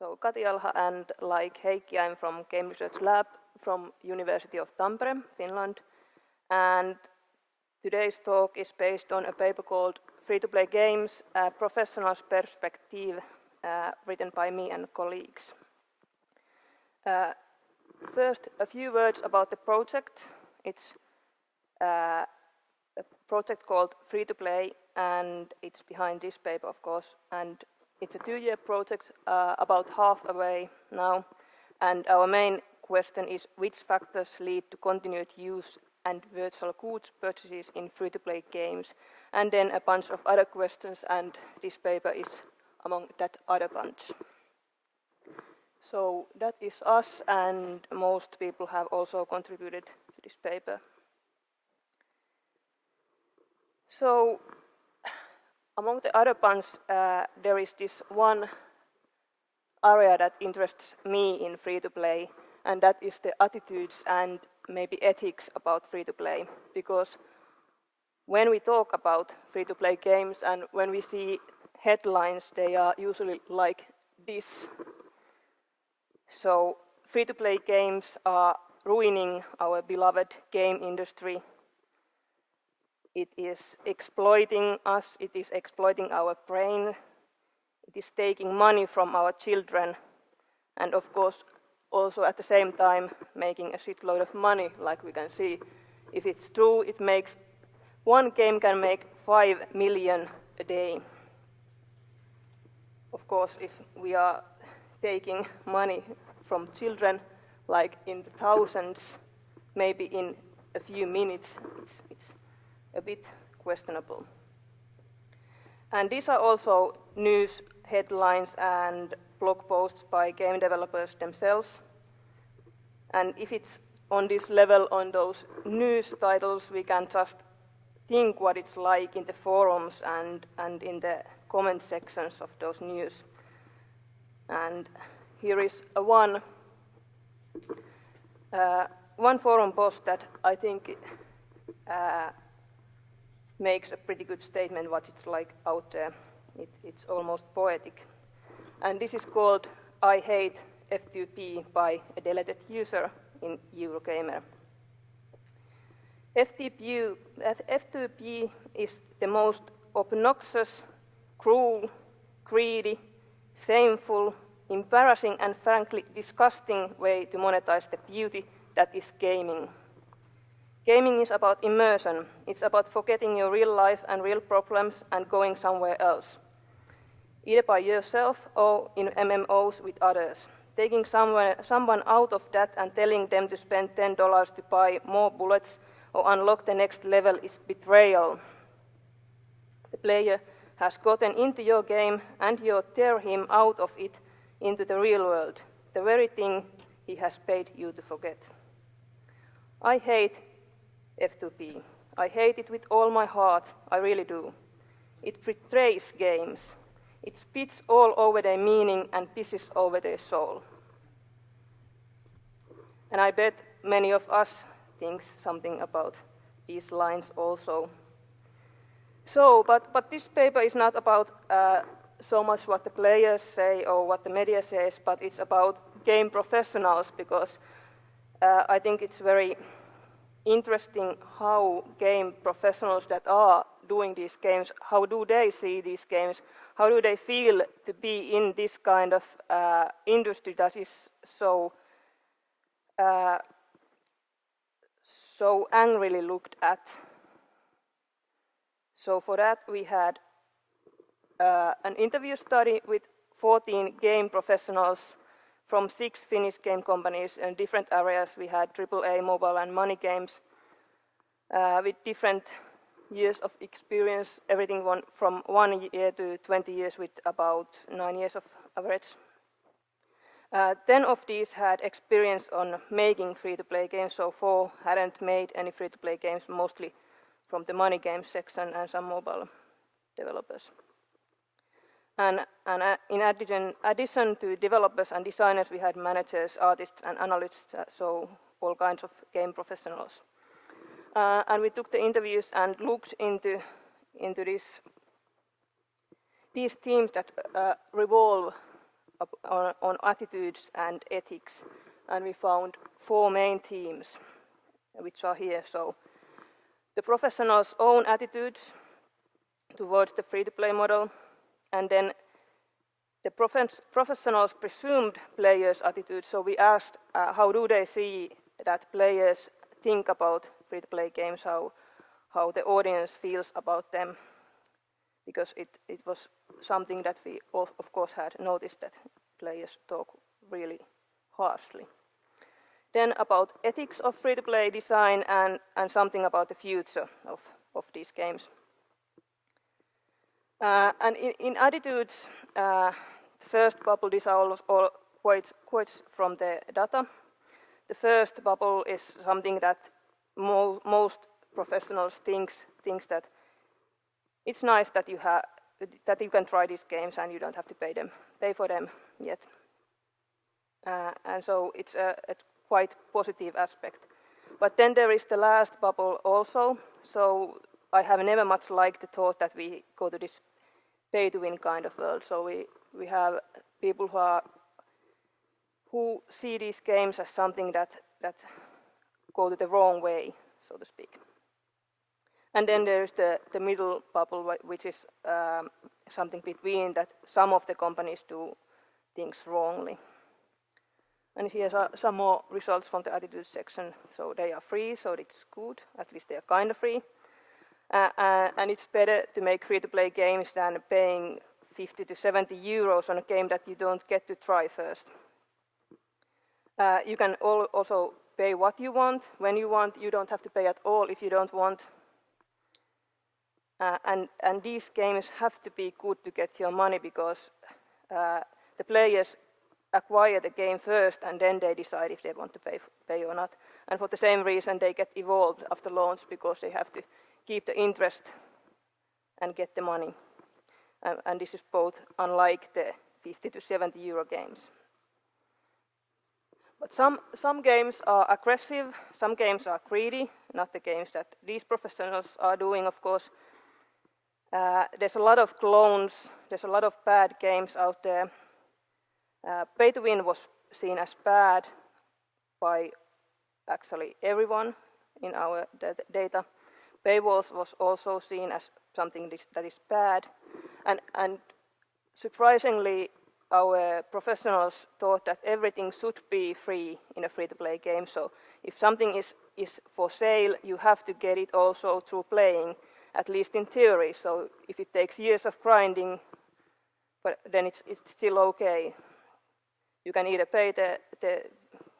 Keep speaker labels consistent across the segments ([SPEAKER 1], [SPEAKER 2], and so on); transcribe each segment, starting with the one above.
[SPEAKER 1] So Kati, Alha, and like Heikki, I'm from Game Research Lab from University of Tampere, Finland. And today's talk is based on a paper called Free-to-Play Games, a Professional's Perspective, written by me and colleagues. First, a few words about the project. It's a project called Free-to-Play, and it's behind this paper, of course. And it's a 2-year project, about half away now. And our main question is which factors lead to continued use and virtual goods purchases in free-to-play games. And then a bunch of other questions, and this paper is among that other bunch. So that is us, and most people have also contributed to this paper. So among the other bunch, there is this one area that interests me in free-to-play, and that is the attitudes and maybe ethics about free-to-play. Because when we talk about free-to-play games and when we see headlines, they are usually like this. So free-to-play games are ruining our beloved game industry. It is exploiting us, it is exploiting our brain, it is taking money from our children, and of course also at the same time making a shitload of money, like we can see. If it's true, it makes, one game can make 5 million a day. Of course, if we are taking money from children, like in the thousands, maybe in a few minutes, it's a bit questionable. And these are also news headlines and blog posts by game developers themselves. And if it's on this level, on those news titles, we can just think what it's like in the forums and in the comment sections of those news. And here is one forum post that I think makes a pretty good statement what it's like out there. It's almost poetic. And this is called I Hate F2P by a deleted user in Eurogamer. F2P is the most obnoxious, cruel, greedy, shameful, embarrassing and frankly disgusting way to monetize the beauty that is gaming. Gaming is about immersion. It's about forgetting your real life and real problems and going somewhere else, either by yourself or in MMOs with others. Taking someone out of that and telling them to spend $10 to buy more bullets or unlock the next level is betrayal. The player has gotten into your game and you tear him out of it into the real world, the very thing he has paid you to forget. I hate F2P. I hate it with all my heart, I really do. It betrays games. It spits all over their meaning and pisses over their soul. And I bet many of us think something about these lines also. So, but this paper is not about so much what the players say or what the media says, but it's about game professionals, because I think it's very interesting how game professionals that are doing these games, how do they see these games, how do they feel to be in this kind of industry that is so angrily looked at. So for that we had an interview study with 14 game professionals from 6 Finnish game companies in different areas. We had AAA, mobile and money games with different years of experience, everything from 1 year to 20 years with about 9 years of average. 10 of these had experience on making free-to-play games, so 4 hadn't made any free-to-play games, mostly from the money games section and some mobile developers. And in addition to developers and designers, we had managers, artists and analysts, so all kinds of game professionals. And we took the interviews and looked into these themes that revolve on attitudes and ethics, and we found 4 main themes, which are here. So the professionals' own attitudes towards the free-to-play model, and then the professionals' presumed players' attitudes. So we asked how do they see that players think about free-to-play games, how the audience feels about them, because it was something that we of course had noticed, that players talk really harshly. Then about ethics of free-to-play design and something about the future of these games. And in attitudes, the first bubble, these are all quotes from the data. The first bubble is something that most professionals thinks that it's nice that you can try these games and you don't have to pay for them yet. And so it's a quite positive aspect. But then there is the last bubble also. So I have never much liked the thought that we go to this pay-to-win kind of world. So we have people who see these games as something that go to the wrong way, so to speak. And then there's the middle bubble, which is something between, that some of the companies do things wrongly. And here are some more results from the attitude section. So they are free, so it's good, at least they are kind of free. And it's better to make free-to-play games than paying 50 to 70 euros on a game that you don't get to try first. You can also pay what you want, when you want. You don't have to pay at all if you don't want. And these games have to be good to get your money, because the players acquire the game first and then they decide if they want to pay or not. And for the same reason they get evolved after launch, because they have to keep the interest and get the money. And this is both unlike the 50 to 70 euro games. But some games are aggressive, some games are greedy, not the games that these professionals are doing, of course. There's a lot of clones, there's a lot of bad games out there. Pay-to-win was seen as bad by actually everyone in our data. Paywalls was also seen as something that is bad. And surprisingly, our professionals thought that everything should be free in a free-to-play game. So if something is for sale, you have to get it also through playing, at least in theory. So if it takes years of grinding, but then it's still okay. You can either pay the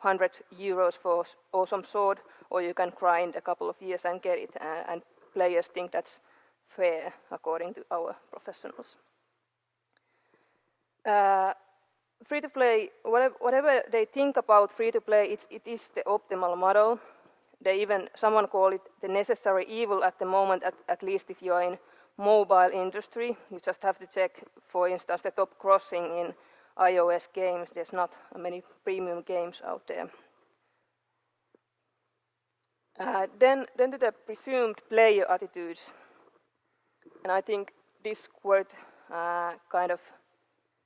[SPEAKER 1] 100 euros for awesome sword, or you can grind a couple of years and get it. And players think that's fair, according to our professionals. Free-to-play, whatever they think about free-to-play, it is the optimal model. Someone call it the necessary evil at the moment, at least if you are in mobile industry. You just have to check, for instance, the top grossing in iOS games. There's not many premium games out there. Then to the presumed player attitudes. And I think this quote kind of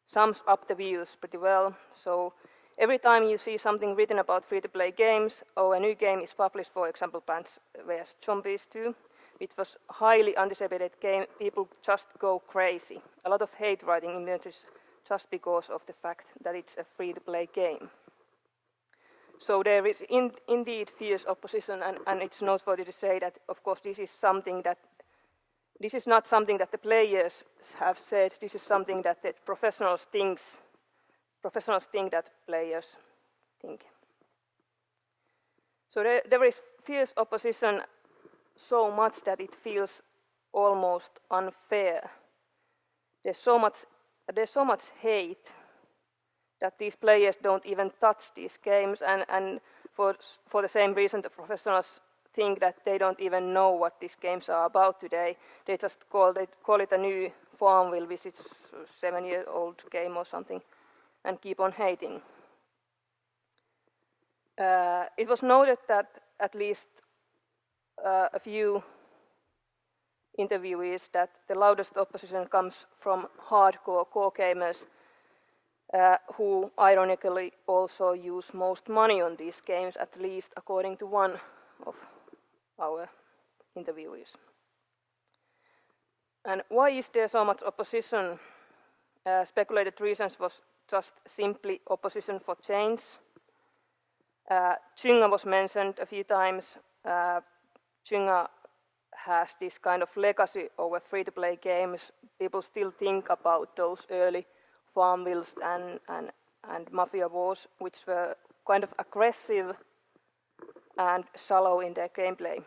[SPEAKER 1] sums up the views pretty well. So every time you see something written about free-to-play games, or a new game is published, for example, Plants vs. Zombies 2, which was a highly anticipated game, people just go crazy. A lot of hate writing emerges just because of the fact that it's a free-to-play game. So there is indeed fierce opposition, and it's noteworthy to say that, of course, this is not something that the players have said. This is something that the professionals think that players think. So there is fierce opposition, so much that it feels almost unfair. There's so much hate that these players don't even touch these games, and for the same reason the professionals think that they don't even know what these games are about today. They just call it a new Farmville, which is a 7-year-old game or something, and keep on hating. It was noted that at least a few interviewees that the loudest opposition comes from hardcore core gamers. who ironically also use most money on these games, at least according to one of our interviewees. And why is there so much opposition? Speculated reasons was just simply opposition for change. Zynga was mentioned a few times. Zynga has this kind of legacy over free-to-play games. People still think about those early Farmvilles and Mafia Wars, which were kind of aggressive and shallow in their gameplay.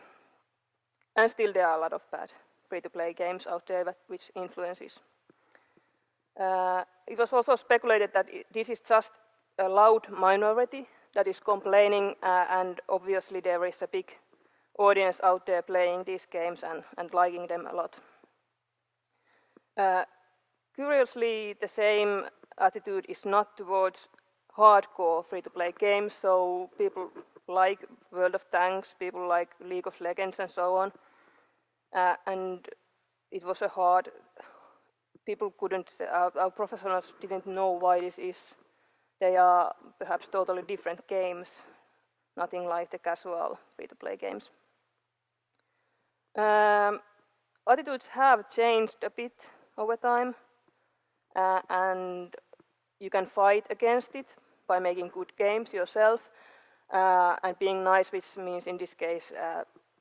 [SPEAKER 1] And still there are a lot of bad free-to-play games out there which influences. It was also speculated that this is just a loud minority that is complaining, and obviously there is a big audience out there playing these games and liking them a lot. Curiously, the same attitude is not towards hardcore free-to-play games, so people like World of Tanks, people like League of Legends and so on. And it was a hard, people couldn't, our professionals didn't know why this is. They are perhaps totally different games, nothing like the casual free-to-play games. Attitudes have changed a bit over time, and you can fight against it by making good games yourself and being nice, which means in this case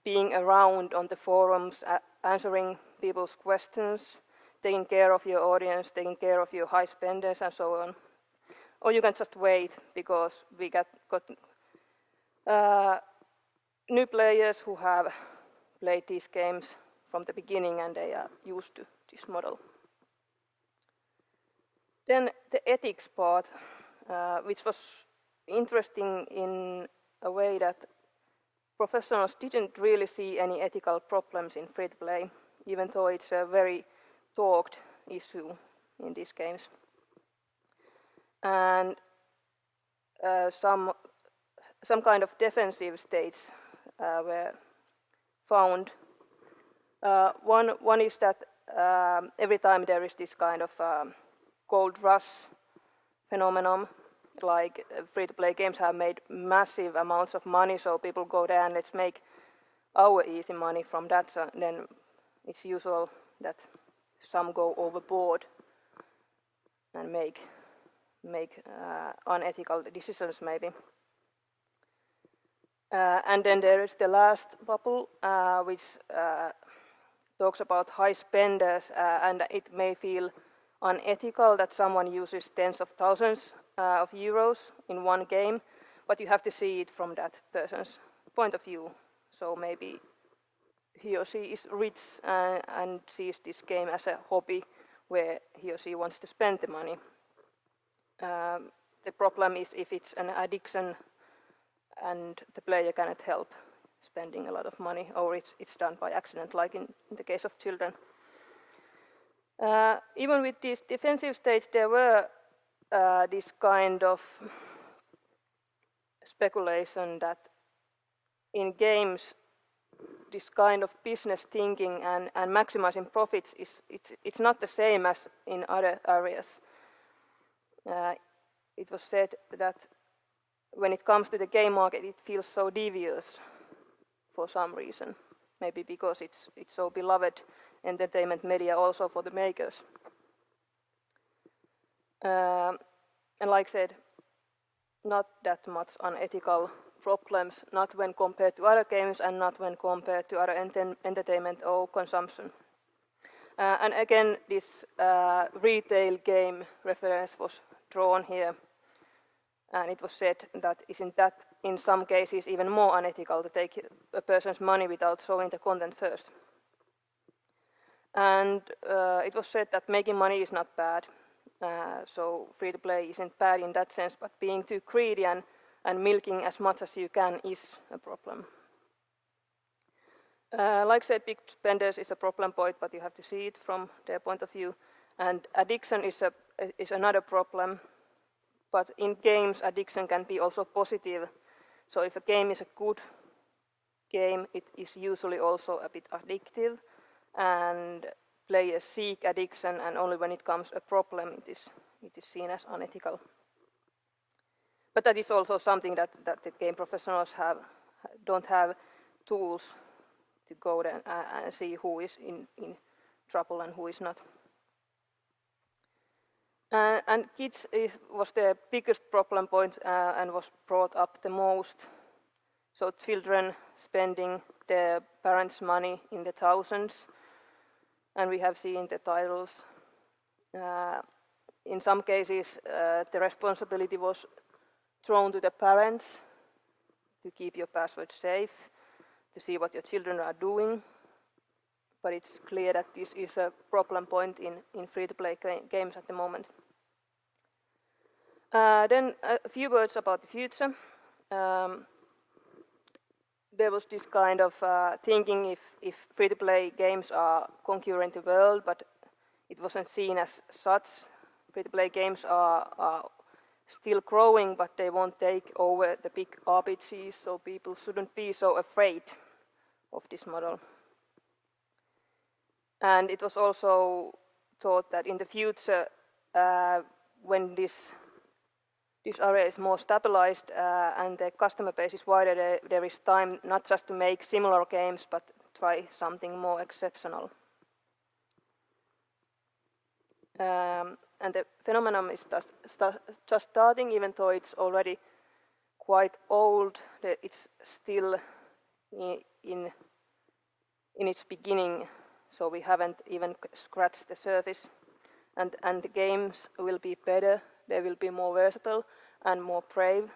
[SPEAKER 1] being around on the forums, answering people's questions, taking care of your audience, taking care of your high spenders and so on. Or you can just wait, because we got new players who have played these games from the beginning and they are used to this model. Then the ethics part, which was interesting in a way that professionals didn't really see any ethical problems in free-to-play, even though it's a very talked issue in these games. And some kind of defensive states were found. One is that every time there is this kind of gold rush phenomenon, like free-to-play games have made massive amounts of money, so people go there and let's make our easy money from that. So then it's usual that some go overboard and make unethical decisions maybe. And then there is the last bubble, which talks about high spenders, and it may feel unethical that someone uses tens of thousands of euros in one game, but you have to see it from that person's point of view. So maybe he or she is rich and sees this game as a hobby where he or she wants to spend the money. The problem is if it's an addiction and the player cannot help spending a lot of money, or it's done by accident, like in the case of children. Even with these defensive states, there were this kind of speculation that in games, this kind of business thinking and maximizing profits it's not the same as in other areas. It was said that when it comes to the game market, it feels so devious for some reason. Maybe because it's so beloved entertainment media also for the makers. And like I said, not that much unethical problems, not when compared to other games and not when compared to other entertainment or consumption. And again, this retail game reference was drawn here, and it was said that isn't that in some cases even more unethical to take a person's money without showing the content first. And it was said that making money is not bad, so free-to-play isn't bad in that sense, but being too greedy and milking as much as you can is a problem. Like I said, big spenders is a problem point, but you have to see it from their point of view. And addiction is another problem, but in games addiction can be also positive. So if a game is a good game, it is usually also a bit addictive, and players seek addiction, and only when it comes a problem, it is it is seen as unethical. But that is also something that the game professionals don't have tools to go there and see who is in trouble and who is not. And kids was the biggest problem point and was brought up the most. So children spending their parents' money in the thousands, and we have seen the titles. In some cases, the responsibility was thrown to the parents to keep your password safe, to see what your children are doing. But it's clear that this is a problem point in free-to-play games at the moment. Then a few words about the future. There was this kind of thinking if free-to-play games are conquering the world, but it wasn't seen as such. Free-to-play games are still growing, but they won't take over the big RPGs, so people shouldn't be so afraid of this model. And it was also thought that in the future, when this area is more stabilized and the customer base is wider, there is time not just to make similar games, but try something more exceptional. And the phenomenon is just starting, even though it's already quite old. It's still in its beginning, so we haven't even scratched the surface. And the games will be better, they will be more versatile and more brave.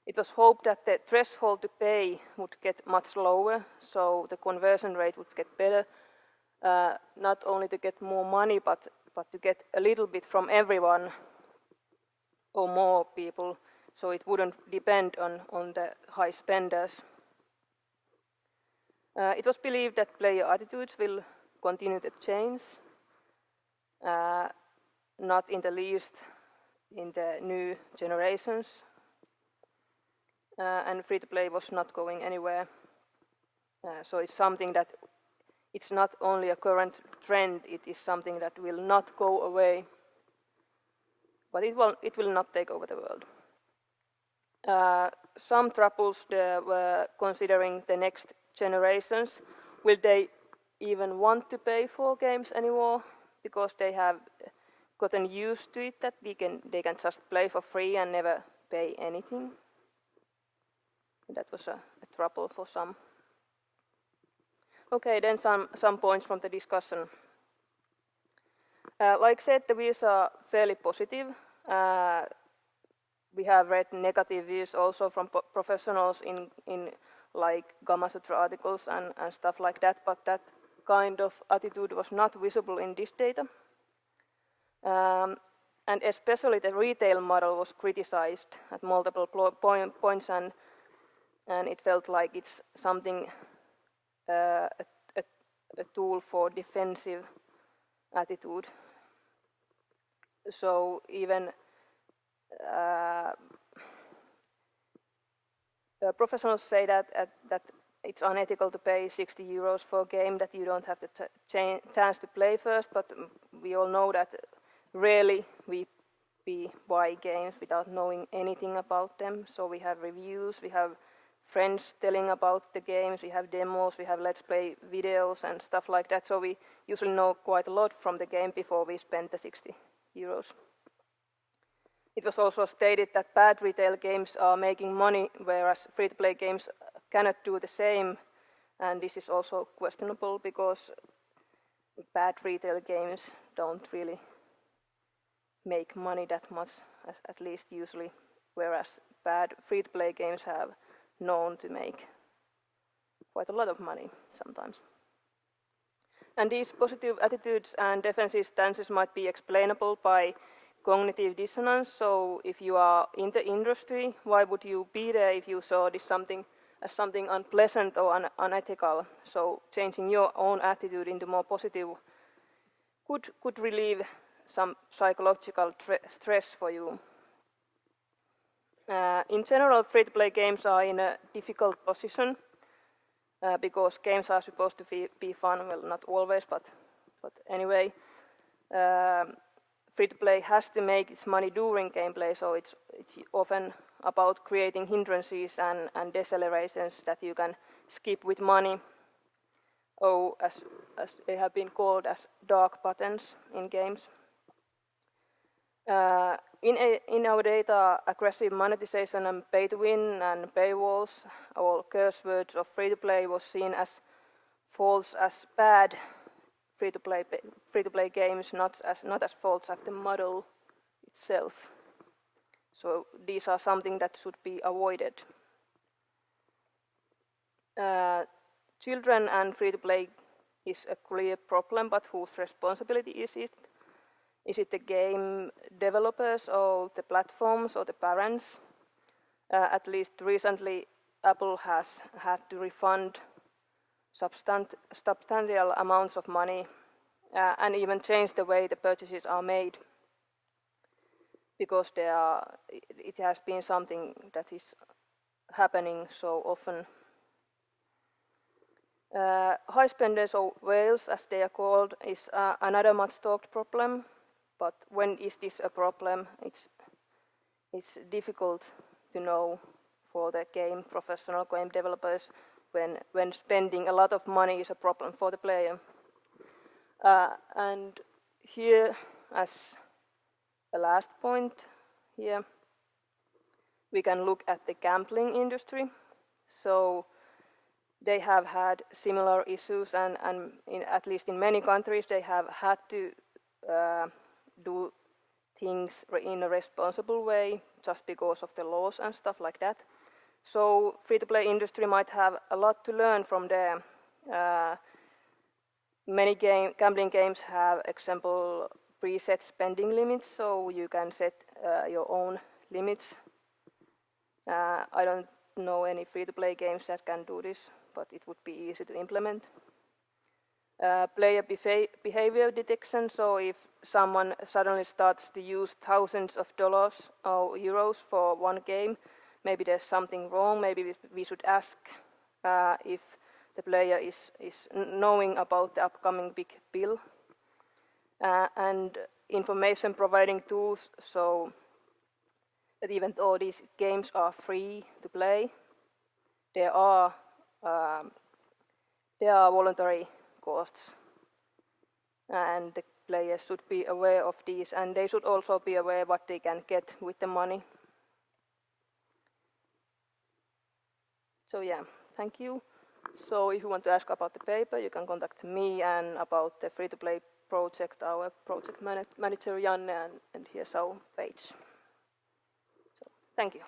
[SPEAKER 1] It was hoped that the threshold to pay would get much lower, so the conversion rate would get better, not only to get more money, but to get a little bit from everyone or more people, so it wouldn't depend on the high spenders. It was believed that player attitudes will continue to change, not in the least in the new generations, and free-to-play was not going anywhere. So it's something that it's not only a current trend, it is something that will not go away, but it will not take over the world. Some troubles were considering the next generations. Will they even want to pay for games anymore? Because they have gotten used to it, that they can just play for free and never pay anything. That was a trouble for some. Okay, then some points from the discussion. Like said, the views are fairly positive. We have read negative views also from professionals in like Gamasutra articles and stuff like that, but that kind of attitude was not visible in this data. And especially the retail model was criticized at multiple points, and it felt like it's something, a tool for defensive attitude. So even professionals say that it's unethical to pay 60 euros for a game that you don't have the chance to play first, but we all know that rarely we buy games without knowing anything about them. So we have reviews, we have friends telling about the games, we have demos, we have let's play videos and stuff like that. So we usually know quite a lot from the game before we spend the 60 euros. It was also stated that bad retail games are making money, whereas free-to-play games cannot do the same. And this is also questionable because bad retail games don't really make money that much, at least usually, whereas bad free-to-play games have known to make quite a lot of money sometimes. And these positive attitudes and defensive stances might be explainable by cognitive dissonance. So if you are in the industry, why would you be there if you saw this as something unpleasant or unethical? So changing your own attitude into more positive could relieve some psychological stress for you. In general, free-to-play games are in a difficult position because games are supposed to be fun. Well, not always, but anyway. free-to-play has to make its money during gameplay, so it's often about creating hindrances and decelerations that you can skip with money, or as they have been called as dark buttons in games. In our data, aggressive monetization and pay-to-win and paywalls, or curse words of free-to-play, was seen as false as bad free-to-play games, not as faults of the model itself. So these are something that should be avoided. Children and free-to-play is a clear problem, but whose responsibility is it? Is it the game developers or the platforms or the parents? At least recently, Apple has had to refund substantial amounts of money and even change the way the purchases are made, because it has been something that is happening so often. High spenders, or whales as they are called, is another much talked problem. But when is this a problem? It's difficult to know for the professional game developers when spending a lot of money is a problem for the player. And here, as a last point here, we can look at the gambling industry. So they have had similar issues, and at least in many countries, they have had to do things in a responsible way just because of the laws and stuff like that. So free-to-play industry might have a lot to learn from there. Many gambling games have, example, preset spending limits, so you can set your own limits. I don't know any free-to-play games that can do this, but it would be easy to implement. Player behavior detection, so if someone suddenly starts to use thousands of dollars or euros for one game, maybe there's something wrong. Maybe we should ask if the player is knowing about the upcoming big bill. And information providing tools, so that even though these games are free to play, there are voluntary costs, and the players should be aware of these, and they should also be aware what they can get with the money. So yeah, thank you. So if you want to ask about the paper, you can contact me, and about the free-to-play project, our project manager Janne, and here's our page. So thank you.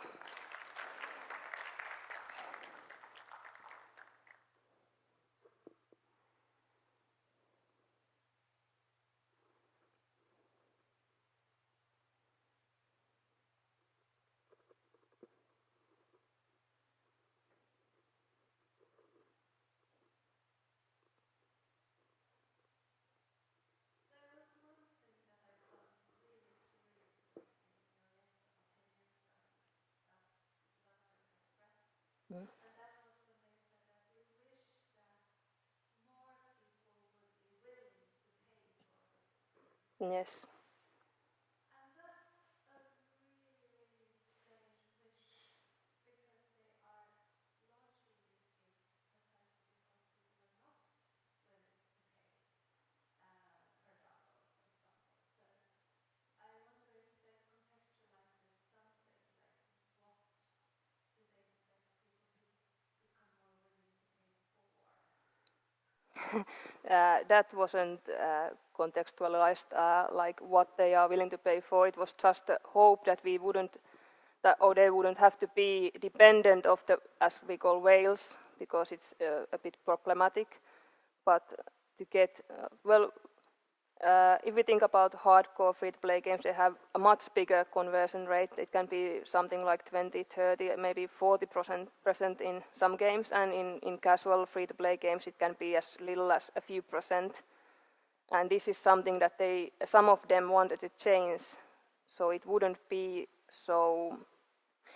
[SPEAKER 2] And that was when they said that we wish that more people would be willing to pay for free-to-play.
[SPEAKER 1] Yes.
[SPEAKER 2] And that's a really, really strange wish, because they are launching these games precisely because people are not willing to pay per download, for example. So I wonder if they contextualize this something, like what do they expect people to become more willing to pay for?
[SPEAKER 1] That wasn't contextualized like what they are willing to pay for. It was just a hope that we wouldn't, or they wouldn't have to be dependent of the, as we call, whales, because it's a bit problematic. But to get, if we think about hardcore free-to-play games, they have a much bigger conversion rate. It can be something like 20, 30, maybe 40% in some games, and in casual free-to-play games it can be as little as a few percent. And this is something that some of them wanted to change, so it wouldn't be so,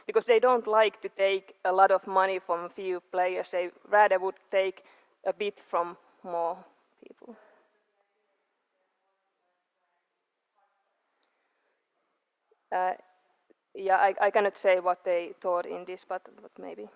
[SPEAKER 1] because they don't like to take a lot of money from few players. They rather would take a bit from more people. Yeah, I cannot say what they thought in this, but maybe.